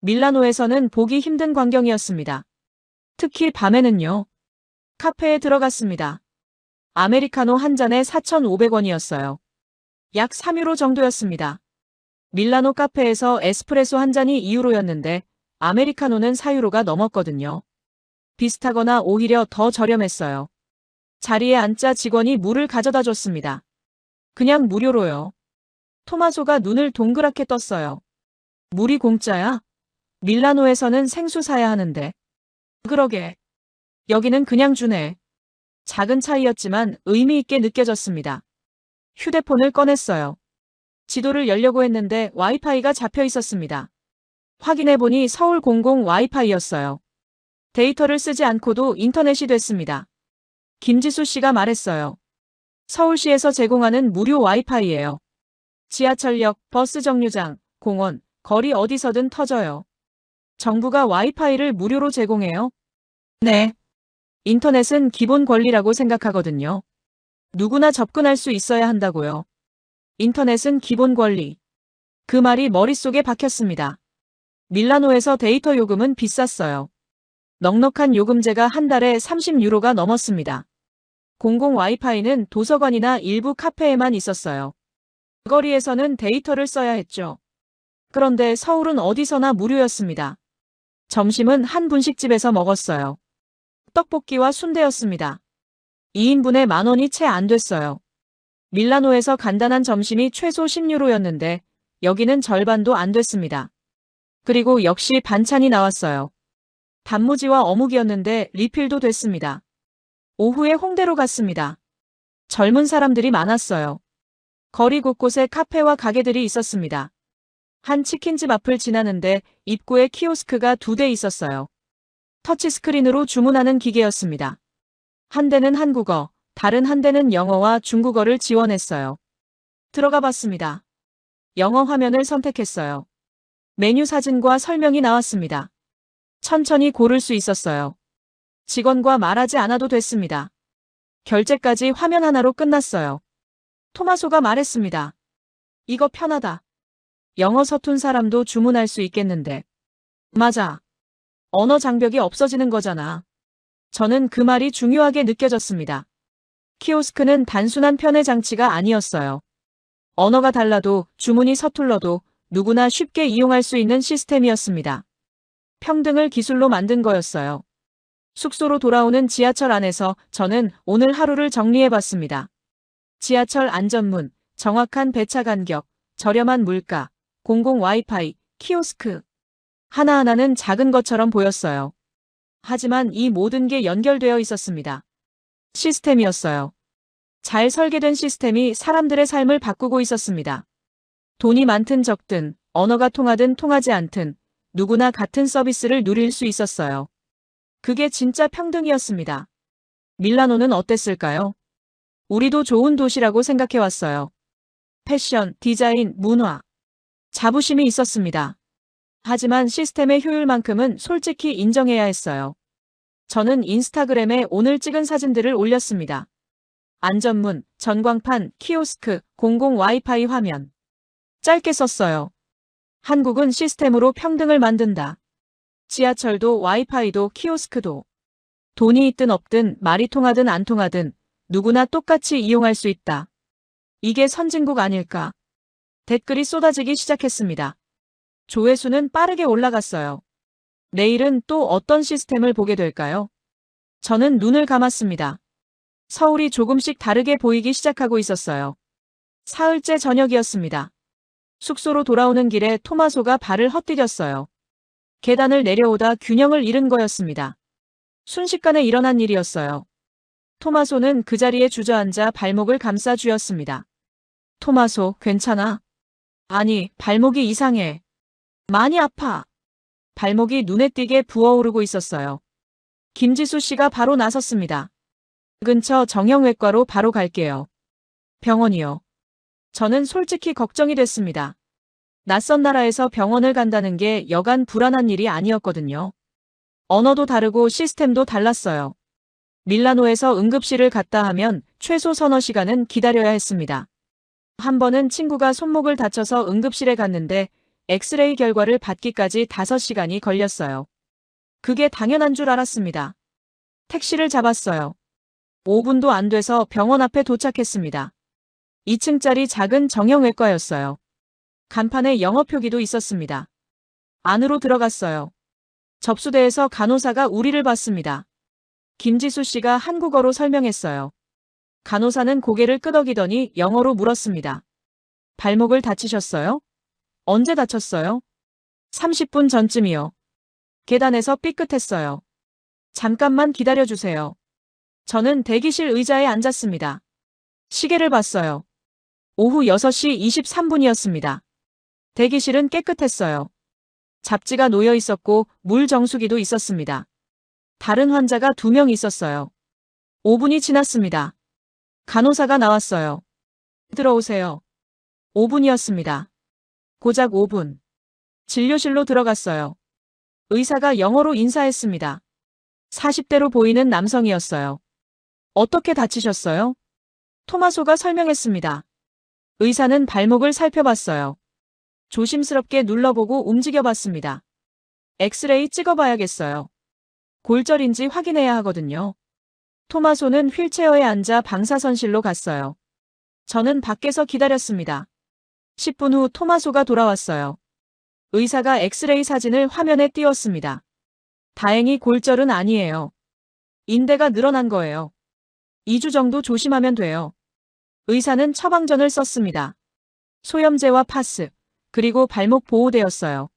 밀라노에서는 보기 힘든 광경이었습니다. 특히 밤에는요. 카페에 들어갔습니다. 아메리카노 한 잔에 4,500원이었어요. 약 3유로 정도였습니다. 밀라노 카페에서 에스프레소 한 잔이 2유로였는데 아메리카노는 4유로가 넘었거든요. 비슷하거나 오히려 더 저렴했어요. 자리에 앉자 직원이 물을 가져다 줬습니다. 그냥 무료로요. 토마소가 눈을 동그랗게 떴어요. 물이 공짜야? 밀라노에서는 생수 사야 하는데. 그러게. 여기는 그냥 주네. 작은 차이였지만 의미 있게 느껴졌습니다. 휴대폰을 꺼냈어요. 지도를 열려고 했는데 와이파이가 잡혀 있었습니다. 확인해보니 서울 공공 와이파이였어요. 데이터를 쓰지 않고도 인터넷이 됐습니다. 김지수 씨가 말했어요. 서울시에서 제공하는 무료 와이파이예요. 지하철역, 버스 정류장, 공원, 거리 어디서든 터져요. 정부가 와이파이를 무료로 제공해요? 네. 인터넷은 기본 권리라고 생각하거든요. 누구나 접근할 수 있어야 한다고요. 인터넷은 기본 권리. 그 말이 머릿속에 박혔습니다. 밀라노에서 데이터 요금은 비쌌어요. 넉넉한 요금제가 한 달에 30유로가 넘었습니다. 공공 와이파이는 도서관이나 일부 카페에만 있었어요. 거리에서는 데이터를 써야 했죠. 그런데 서울은 어디서나 무료였습니다. 점심은 한 분식집에서 먹었어요. 떡볶이와 순대였습니다. 2인분에 10,000원이 채 안 됐어요. 밀라노에서 간단한 점심이 최소 10유로였는데 여기는 절반도 안 됐습니다. 그리고 역시 반찬이 나왔어요. 단무지와 어묵이었는데 리필도 됐습니다. 오후에 홍대로 갔습니다. 젊은 사람들이 많았어요. 거리 곳곳에 카페와 가게들이 있었습니다. 한 치킨집 앞을 지나는데 입구에 키오스크가 2대 있었어요. 터치스크린으로 주문하는 기계였습니다. 한 대는 한국어, 다른 한 대는 영어와 중국어를 지원했어요. 들어가 봤습니다. 영어 화면을 선택했어요. 메뉴 사진과 설명이 나왔습니다. 천천히 고를 수 있었어요. 직원과 말하지 않아도 됐습니다. 결제까지 화면 하나로 끝났어요. 토마소가 말했습니다. 이거 편하다. 영어 서툰 사람도 주문할 수 있겠는데. 맞아. 언어 장벽이 없어지는 거잖아. 저는 그 말이 중요하게 느껴졌습니다. 키오스크는 단순한 편의 장치가 아니었어요. 언어가 달라도 주문이 서툴러도 누구나 쉽게 이용할 수 있는 시스템이었습니다. 평등을 기술로 만든 거였어요. 숙소로 돌아오는 지하철 안에서 저는 오늘 하루를 정리해봤습니다. 지하철 안전문, 정확한 배차 간격, 저렴한 물가, 공공 와이파이, 키오스크. 하나하나는 작은 것처럼 보였어요. 하지만 이 모든 게 연결되어 있었습니다. 시스템이었어요. 잘 설계된 시스템이 사람들의 삶을 바꾸고 있었습니다. 돈이 많든 적든, 언어가 통하든 통하지 않든 누구나 같은 서비스를 누릴 수 있었어요. 그게 진짜 평등이었습니다. 밀라노는 어땠을까요? 우리도 좋은 도시라고 생각해왔어요. 패션, 디자인, 문화. 자부심이 있었습니다. 하지만 시스템의 효율만큼은 솔직히 인정해야 했어요. 저는 인스타그램에 오늘 찍은 사진들을 올렸습니다. 안전문, 전광판, 키오스크, 공공 와이파이 화면. 짧게 썼어요. 한국은 시스템으로 평등을 만든다. 지하철도 와이파이도 키오스크도. 돈이 있든 없든 말이 통하든 안 통하든 누구나 똑같이 이용할 수 있다. 이게 선진국 아닐까? 댓글이 쏟아지기 시작했습니다. 조회수는 빠르게 올라갔어요. 내일은 또 어떤 시스템을 보게 될까요? 저는 눈을 감았습니다. 서울이 조금씩 다르게 보이기 시작하고 있었어요. 사흘째 저녁이었습니다. 숙소로 돌아오는 길에 토마소가 발을 헛디뎠어요. 계단을 내려오다 균형을 잃은 거였습니다. 순식간에 일어난 일이었어요. 토마소는 그 자리에 주저앉아 발목을 감싸 쥐었습니다. 토마소, 괜찮아? 아니, 발목이 이상해. 많이 아파. 발목이 눈에 띄게 부어오르고 있었어요. 김지수 씨가 바로 나섰습니다. 근처 정형외과로 바로 갈게요. 병원이요. 저는 솔직히 걱정이 됐습니다. 낯선 나라에서 병원을 간다는 게 여간 불안한 일이 아니었거든요. 언어도 다르고 시스템도 달랐어요. 밀라노에서 응급실을 갔다 하면 최소 서너 시간은 기다려야 했습니다. 한 번은 친구가 손목을 다쳐서 응급실에 갔는데 엑스레이 결과를 받기까지 5시간이 걸렸어요. 그게 당연한 줄 알았습니다. 택시를 잡았어요. 5분도 안 돼서 병원 앞에 도착했습니다. 2층짜리 작은 정형외과였어요. 간판에 영어 표기도 있었습니다. 안으로 들어갔어요. 접수대에서 간호사가 우리를 봤습니다. 김지수 씨가 한국어로 설명했어요. 간호사는 고개를 끄덕이더니 영어로 물었습니다. 발목을 다치셨어요? 언제 다쳤어요? 30분 전쯤이요. 계단에서 삐끗했어요. 잠깐만 기다려주세요. 저는 대기실 의자에 앉았습니다. 시계를 봤어요. 오후 6시 23분이었습니다. 대기실은 깨끗했어요. 잡지가 놓여 있었고 물 정수기도 있었습니다. 다른 환자가 2명 있었어요. 5분이 지났습니다. 간호사가 나왔어요. 들어오세요. 5분이었습니다. 고작 5분. 진료실로 들어갔어요. 의사가 영어로 인사했습니다. 40대로 보이는 남성이었어요. 어떻게 다치셨어요? 토마소가 설명했습니다. 의사는 발목을 살펴봤어요. 조심스럽게 눌러보고 움직여봤습니다. 엑스레이 찍어봐야겠어요. 골절인지 확인해야 하거든요. 토마소는 휠체어에 앉아 방사선실로 갔어요. 저는 밖에서 기다렸습니다. 10분 후 토마소가 돌아왔어요. 의사가 엑스레이 사진을 화면에 띄웠습니다. 다행히 골절은 아니에요. 인대가 늘어난 거예요. 2주 정도 조심하면 돼요. 의사는 처방전을 썼습니다. 소염제와 파스, 그리고 발목 보호대였어요.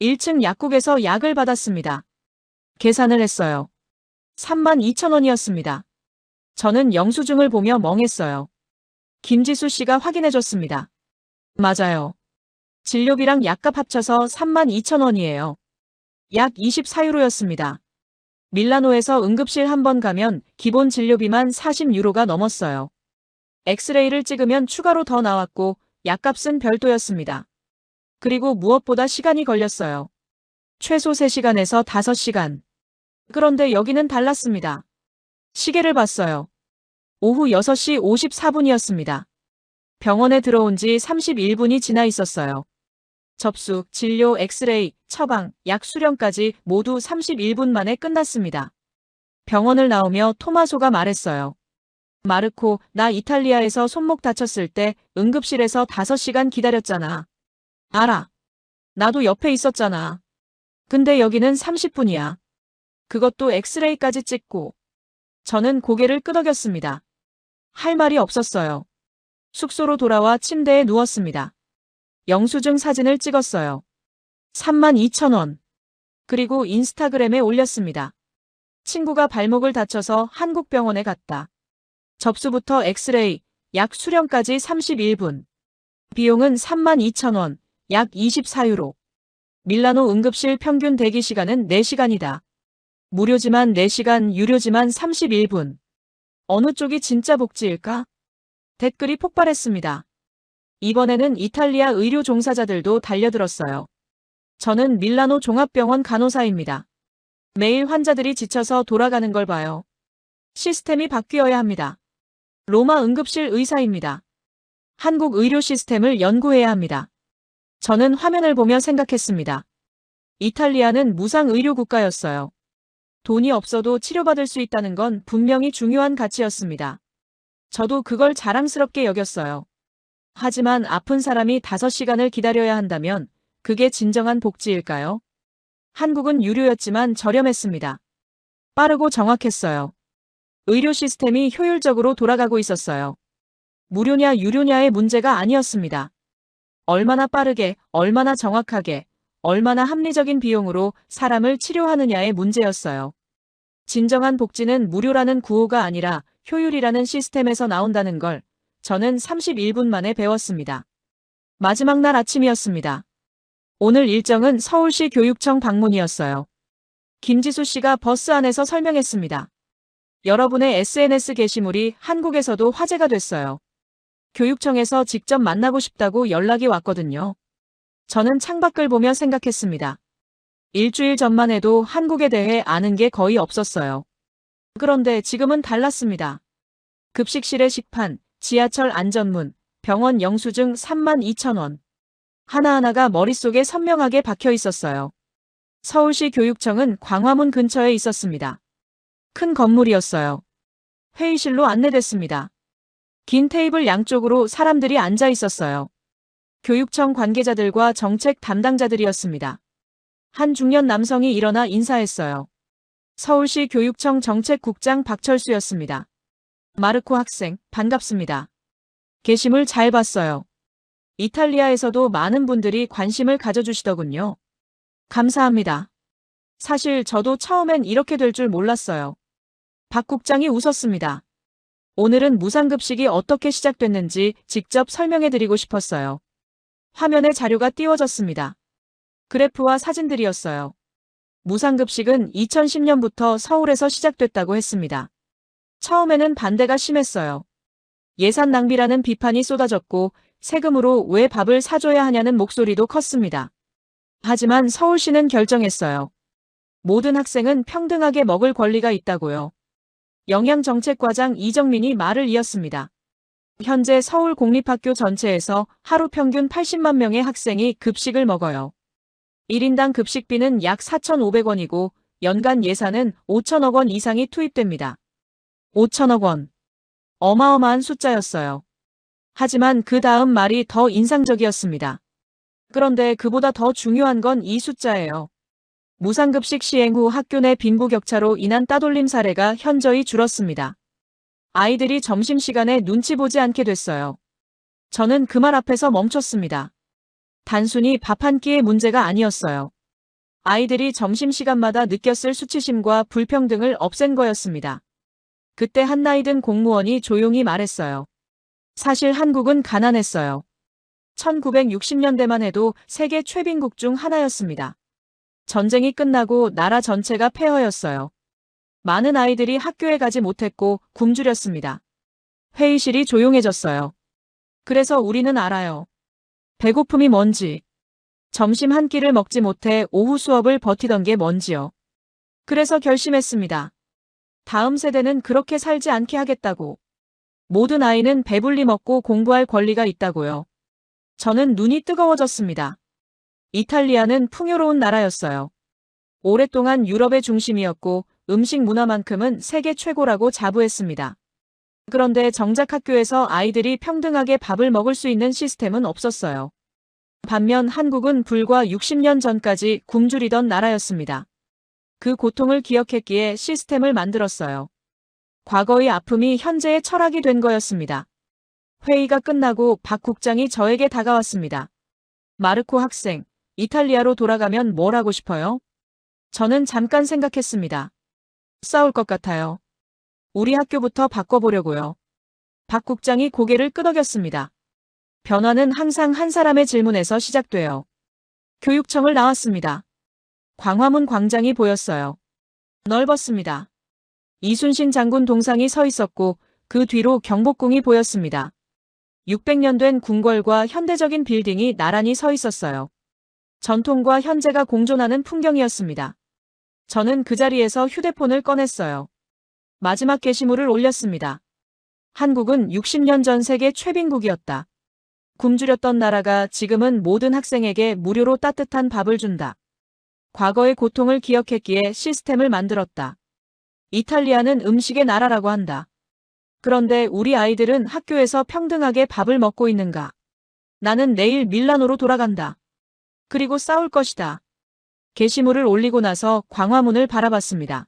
1층 약국에서 약을 받았습니다. 계산을 했어요. 32,000원이었습니다. 저는 영수증을 보며 멍했어요. 김지수 씨가 확인해줬습니다. 맞아요. 진료비랑 약값 합쳐서 32,000원이에요. 약 24유로였습니다. 밀라노에서 응급실 한 번 가면 기본 진료비만 40유로가 넘었어요. 엑스레이를 찍으면 추가로 더 나왔고 약값은 별도였습니다. 그리고 무엇보다 시간이 걸렸어요. 최소 3시간에서 5시간. 그런데 여기는 달랐습니다. 시계를 봤어요. 오후 6시 54분이었습니다. 병원에 들어온 지 31분이 지나 있었어요. 접수, 진료, 엑스레이, 처방, 약 수령까지 모두 31분 만에 끝났습니다. 병원을 나오며 토마소가 말했어요. 마르코, 나 이탈리아에서 손목 다쳤을 때 응급실에서 5시간 기다렸잖아. 알아. 나도 옆에 있었잖아. 근데 여기는 30분이야. 그것도 엑스레이까지 찍고. 저는 고개를 끄덕였습니다. 할 말이 없었어요. 숙소로 돌아와 침대에 누웠습니다. 영수증 사진을 찍었어요. 32,000원. 그리고 인스타그램에 올렸습니다. 친구가 발목을 다쳐서 한국 병원에 갔다. 접수부터 엑스레이, 약 수령까지 31분. 비용은 32,000원, 약 24유로. 밀라노 응급실 평균 대기 시간은 4시간이다. 무료지만 4시간, 유료지만 31분. 어느 쪽이 진짜 복지일까? 댓글이 폭발했습니다. 이번에는 이탈리아 의료 종사자들도 달려들었어요. 저는 밀라노 종합병원 간호사입니다. 매일 환자들이 지쳐서 돌아가는 걸 봐요. 시스템이 바뀌어야 합니다. 로마 응급실 의사입니다. 한국 의료 시스템을 연구해야 합니다. 저는 화면을 보며 생각했습니다. 이탈리아는 무상 의료 국가였어요. 돈이 없어도 치료받을 수 있다는 건 분명히 중요한 가치였습니다. 저도 그걸 자랑스럽게 여겼어요. 하지만 아픈 사람이 5시간을 기다려야 한다면 그게 진정한 복지일까요? 한국은 유료였지만 저렴했습니다. 빠르고 정확했어요. 의료 시스템이 효율적으로 돌아가고 있었어요. 무료냐 유료냐의 문제가 아니었습니다. 얼마나 빠르게, 얼마나 정확하게, 얼마나 합리적인 비용으로 사람을 치료하느냐의 문제였어요. 진정한 복지는 무료라는 구호가 아니라 효율이라는 시스템에서 나온다는 걸 저는 31분 만에 배웠습니다. 마지막 날 아침이었습니다. 오늘 일정은 서울시 교육청 방문이었어요. 김지수 씨가 버스 안에서 설명했습니다. 여러분의 SNS 게시물이 한국에서도 화제가 됐어요. 교육청에서 직접 만나고 싶다고 연락이 왔거든요. 저는 창밖을 보며 생각했습니다. 일주일 전만 해도 한국에 대해 아는 게 거의 없었어요. 그런데 지금은 달랐습니다. 급식실의 식판, 지하철 안전문, 병원 영수증 32,000원. 하나하나가 머릿속에 선명하게 박혀 있었어요. 서울시 교육청은 광화문 근처에 있었습니다. 큰 건물이었어요. 회의실로 안내됐습니다. 긴 테이블 양쪽으로 사람들이 앉아 있었어요. 교육청 관계자들과 정책 담당자들이었습니다. 한 중년 남성이 일어나 인사했어요. 서울시 교육청 정책국장 박철수였습니다. 마르코 학생, 반갑습니다. 게시물 잘 봤어요. 이탈리아에서도 많은 분들이 관심을 가져주시더군요. 감사합니다. 사실 저도 처음엔 이렇게 될 줄 몰랐어요. 박 국장이 웃었습니다. 오늘은 무상급식이 어떻게 시작됐는지 직접 설명해드리고 싶었어요. 화면에 자료가 띄워졌습니다. 그래프와 사진들이었어요. 무상급식은 2010년부터 서울에서 시작됐다고 했습니다. 처음에는 반대가 심했어요. 예산 낭비라는 비판이 쏟아졌고 세금으로 왜 밥을 사줘야 하냐는 목소리도 컸습니다. 하지만 서울시는 결정했어요. 모든 학생은 평등하게 먹을 권리가 있다고요. 영양정책과장 이정민이 말을 이었습니다. 현재 서울 공립학교 전체에서 하루 평균 80만 명의 학생이 급식을 먹어요. 1인당 급식비는 약 4,500원이고 연간 예산은 5천억 원 이상이 투입됩니다. 5천억 원. 어마어마한 숫자였어요. 하지만 그 다음 말이 더 인상적이었습니다. 그런데 그보다 더 중요한 건 이 숫자예요. 무상급식 시행 후 학교 내 빈부격차로 인한 따돌림 사례가 현저히 줄었습니다. 아이들이 점심시간에 눈치 보지 않게 됐어요. 저는 그 말 앞에서 멈췄습니다. 단순히 밥 한 끼의 문제가 아니었어요. 아이들이 점심시간마다 느꼈을 수치심과 불평등을 없앤 거였습니다. 그때 한 나이 든 공무원이 조용히 말했어요. 사실 한국은 가난했어요. 1960년대만 해도 세계 최빈국 중 하나였습니다. 전쟁이 끝나고 나라 전체가 폐허였어요. 많은 아이들이 학교에 가지 못했고 굶주렸습니다. 회의실이 조용해졌어요. 그래서 우리는 알아요. 배고픔이 뭔지. 점심 한 끼를 먹지 못해 오후 수업을 버티던 게 뭔지요. 그래서 결심했습니다. 다음 세대는 그렇게 살지 않게 하겠다고. 모든 아이는 배불리 먹고 공부할 권리가 있다고요. 저는 눈이 뜨거워졌습니다. 이탈리아는 풍요로운 나라였어요. 오랫동안 유럽의 중심이었고 음식 문화만큼은 세계 최고라고 자부했습니다. 그런데 정작 학교에서 아이들이 평등하게 밥을 먹을 수 있는 시스템은 없었어요. 반면 한국은 불과 60년 전까지 굶주리던 나라였습니다. 그 고통을 기억했기에 시스템을 만들었어요. 과거의 아픔이 현재의 철학이 된 거였습니다. 회의가 끝나고 박 국장이 저에게 다가왔습니다. 마르코 학생, 이탈리아로 돌아가면 뭘 하고 싶어요? 저는 잠깐 생각했습니다. 싸울 것 같아요. 우리 학교부터 바꿔보려고요. 박 국장이 고개를 끄덕였습니다. 변화는 항상 한 사람의 질문에서 시작돼요. 교육청을 나왔습니다. 광화문 광장이 보였어요. 넓었습니다. 이순신 장군 동상이 서 있었고 그 뒤로 경복궁이 보였습니다. 600년 된 궁궐과 현대적인 빌딩이 나란히 서 있었어요. 전통과 현재가 공존하는 풍경이었습니다. 저는 그 자리에서 휴대폰을 꺼냈어요. 마지막 게시물을 올렸습니다. 한국은 60년 전 세계 최빈국이었다. 굶주렸던 나라가 지금은 모든 학생에게 무료로 따뜻한 밥을 준다. 과거의 고통을 기억했기에 시스템을 만들었다. 이탈리아는 음식의 나라라고 한다. 그런데 우리 아이들은 학교에서 평등하게 밥을 먹고 있는가? 나는 내일 밀라노로 돌아간다. 그리고 싸울 것이다. 게시물을 올리고 나서 광화문을 바라봤습니다.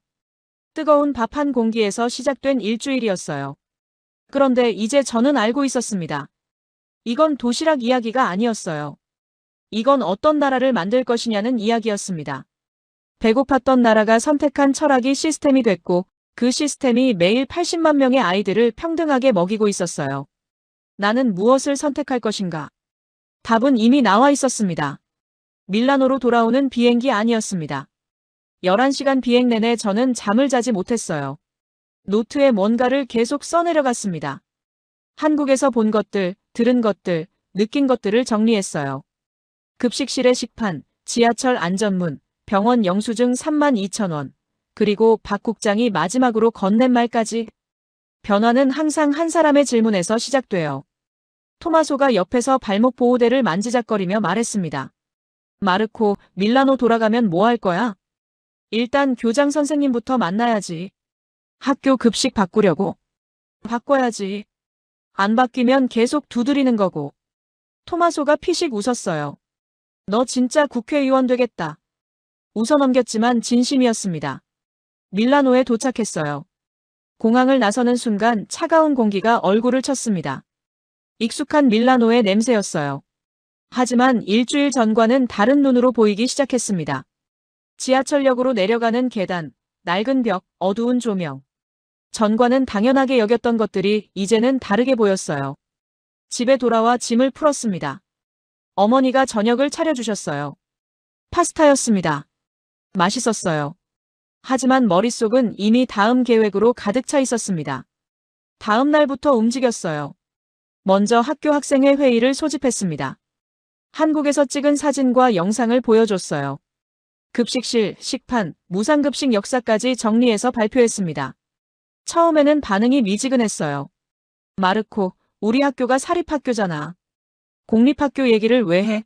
뜨거운 밥 한 공기에서 시작된 일주일이었어요. 그런데 이제 저는 알고 있었습니다. 이건 도시락 이야기가 아니었어요. 이건 어떤 나라를 만들 것이냐는 이야기였습니다. 배고팠던 나라가 선택한 철학이 시스템이 됐고 그 시스템이 매일 80만 명의 아이들을 평등하게 먹이고 있었어요. 나는 무엇을 선택할 것인가? 답은 이미 나와 있었습니다. 밀라노로 돌아오는 비행기 아니었습니다. 11시간 비행 내내 저는 잠을 자지 못했어요. 노트에 뭔가를 계속 써내려갔습니다. 한국에서 본 것들, 들은 것들, 느낀 것들을 정리했어요. 급식실의 식판, 지하철 안전문, 병원 영수증 32,000원, 그리고 박 국장이 마지막으로 건넨 말까지. 변화는 항상 한 사람의 질문에서 시작돼요. 토마소가 옆에서 발목 보호대를 만지작거리며 말했습니다. 마르코, 밀라노 돌아가면 뭐 할 거야? 일단 교장 선생님부터 만나야지. 학교 급식 바꾸려고. 바꿔야지. 안 바뀌면 계속 두드리는 거고. 토마소가 피식 웃었어요. 너 진짜 국회의원 되겠다. 웃어넘겼지만 진심이었습니다. 밀라노에 도착했어요. 공항을 나서는 순간 차가운 공기가 얼굴을 쳤습니다. 익숙한 밀라노의 냄새였어요. 하지만 일주일 전과는 다른 눈으로 보이기 시작했습니다. 지하철역으로 내려가는 계단, 낡은 벽, 어두운 조명. 전과는 당연하게 여겼던 것들이 이제는 다르게 보였어요. 집에 돌아와 짐을 풀었습니다. 어머니가 저녁을 차려주셨어요. 파스타였습니다. 맛있었어요. 하지만 머릿속은 이미 다음 계획으로 가득 차 있었습니다. 다음 날부터 움직였어요. 먼저 학교 학생회 회의를 소집했습니다. 한국에서 찍은 사진과 영상을 보여줬어요. 급식실, 식판, 무상급식 역사까지 정리해서 발표했습니다. 처음에는 반응이 미지근했어요. 마르코, 우리 학교가 사립학교잖아. 공립학교 얘기를 왜 해?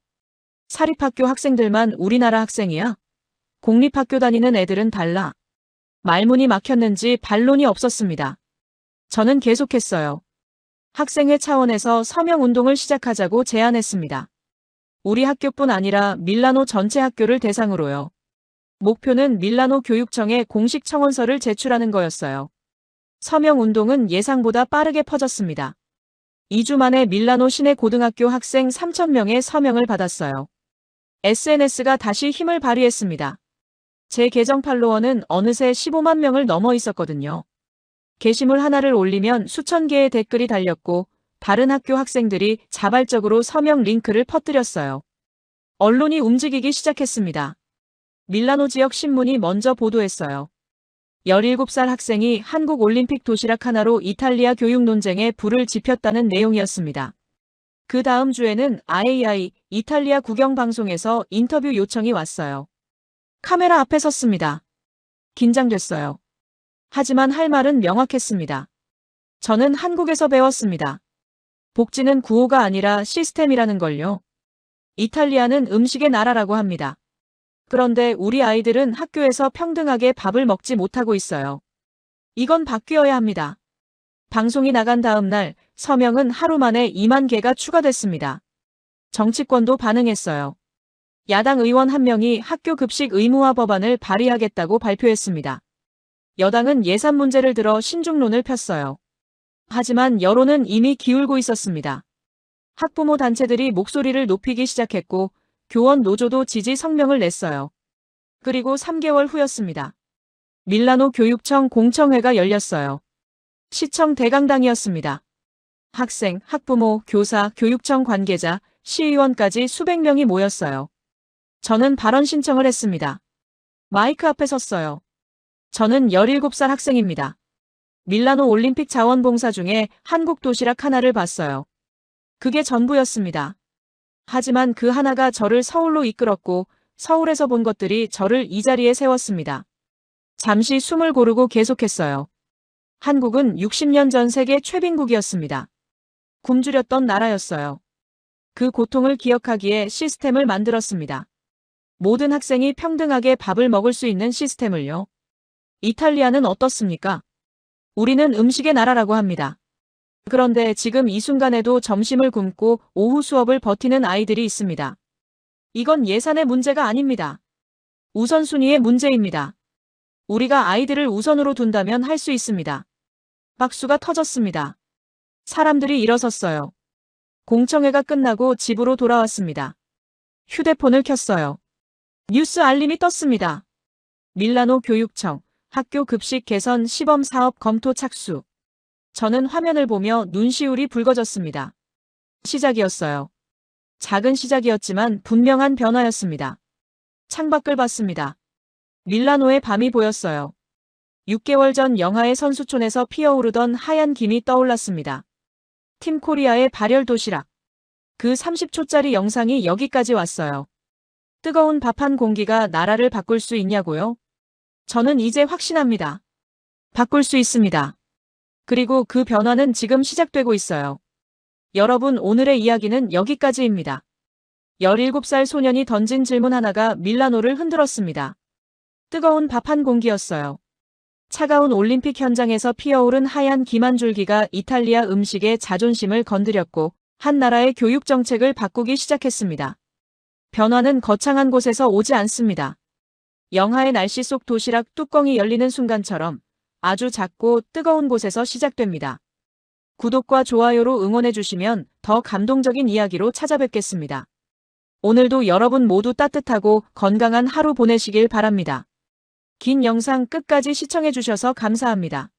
사립학교 학생들만 우리나라 학생이야? 공립학교 다니는 애들은 달라. 말문이 막혔는지 반론이 없었습니다. 저는 계속했어요. 학생회 차원에서 서명운동을 시작하자고 제안했습니다. 우리 학교뿐 아니라 밀라노 전체 학교를 대상으로요. 목표는 밀라노 교육청에 공식 청원서를 제출하는 거였어요. 서명운동은 예상보다 빠르게 퍼졌습니다. 2주 만에 밀라노 시내 고등학교 학생 3,000명의 서명을 받았어요. SNS가 다시 힘을 발휘했습니다. 제 계정 팔로워는 어느새 15만 명을 넘어 있었거든요. 게시물 하나를 올리면 수천 개의 댓글이 달렸고 다른 학교 학생들이 자발적으로 서명 링크를 퍼뜨렸어요. 언론이 움직이기 시작했습니다. 밀라노 지역 신문이 먼저 보도했어요. 17살 학생이 한국 올림픽 도시락 하나로 이탈리아 교육 논쟁에 불을 지폈다는 내용이었습니다. 그 다음 주에는 IAI 이탈리아 국영방송에서 인터뷰 요청이 왔어요. 카메라 앞에 섰습니다. 긴장됐어요. 하지만 할 말은 명확했습니다. 저는 한국에서 배웠습니다. 복지는 구호가 아니라 시스템이라는 걸요. 이탈리아는 음식의 나라라고 합니다. 그런데 우리 아이들은 학교에서 평등하게 밥을 먹지 못하고 있어요. 이건 바뀌어야 합니다. 방송이 나간 다음 날 서명은 하루 만에 2만 개가 추가됐습니다. 정치권도 반응했어요. 야당 의원 한 명이 학교 급식 의무화 법안을 발의하겠다고 발표했습니다. 여당은 예산 문제를 들어 신중론을 폈어요. 하지만 여론은 이미 기울고 있었습니다. 학부모 단체들이 목소리를 높이기 시작했고 교원 노조도 지지 성명을 냈어요. 그리고 3개월 후였습니다. 밀라노 교육청 공청회가 열렸어요. 시청 대강당이었습니다. 학생, 학부모, 교사, 교육청 관계자, 시의원까지 수백 명이 모였어요. 저는 발언 신청을 했습니다. 마이크 앞에 섰어요. 저는 17살 학생입니다. 밀라노 올림픽 자원봉사 중에 한국 도시락 하나를 봤어요. 그게 전부였습니다. 하지만 그 하나가 저를 서울로 이끌었고 서울에서 본 것들이 저를 이 자리에 세웠습니다. 잠시 숨을 고르고 계속했어요. 한국은 60년 전 세계 최빈국이었습니다. 굶주렸던 나라였어요. 그 고통을 기억하기에 시스템을 만들었습니다. 모든 학생이 평등하게 밥을 먹을 수 있는 시스템을요. 이탈리아는 어떻습니까? 우리는 음식의 나라라고 합니다. 그런데 지금 이 순간에도 점심을 굶고 오후 수업을 버티는 아이들이 있습니다. 이건 예산의 문제가 아닙니다. 우선순위의 문제입니다. 우리가 아이들을 우선으로 둔다면 할 수 있습니다. 박수가 터졌습니다. 사람들이 일어섰어요. 공청회가 끝나고 집으로 돌아왔습니다. 휴대폰을 켰어요. 뉴스 알림이 떴습니다. 밀라노 교육청, 학교 급식 개선 시범 사업 검토 착수. 저는 화면을 보며 눈시울이 붉어졌습니다. 시작이었어요. 작은 시작이었지만 분명한 변화였습니다. 창밖을 봤습니다. 밀라노의 밤이 보였어요. 6개월 전 영하의 선수촌에서 피어오르던 하얀 김이 떠올랐습니다. 팀 코리아의 발열 도시락. 그 30초짜리 영상이 여기까지 왔어요. 뜨거운 밥 한 공기가 나라를 바꿀 수 있냐고요? 저는 이제 확신합니다. 바꿀 수 있습니다. 그리고 그 변화는 지금 시작되고 있어요. 여러분, 오늘의 이야기는 여기까지입니다. 17살 소년이 던진 질문 하나가 밀라노를 흔들었습니다. 뜨거운 밥 한 공기였어요. 차가운 올림픽 현장에서 피어오른 하얀 김 한 줄기가 이탈리아 음식의 자존심을 건드렸고 한 나라의 교육 정책을 바꾸기 시작했습니다. 변화는 거창한 곳에서 오지 않습니다. 영하의 날씨 속 도시락 뚜껑이 열리는 순간처럼 아주 작고 뜨거운 곳에서 시작됩니다. 구독과 좋아요로 응원해주시면 더 감동적인 이야기로 찾아뵙겠습니다. 오늘도 여러분 모두 따뜻하고 건강한 하루 보내시길 바랍니다. 긴 영상 끝까지 시청해주셔서 감사합니다.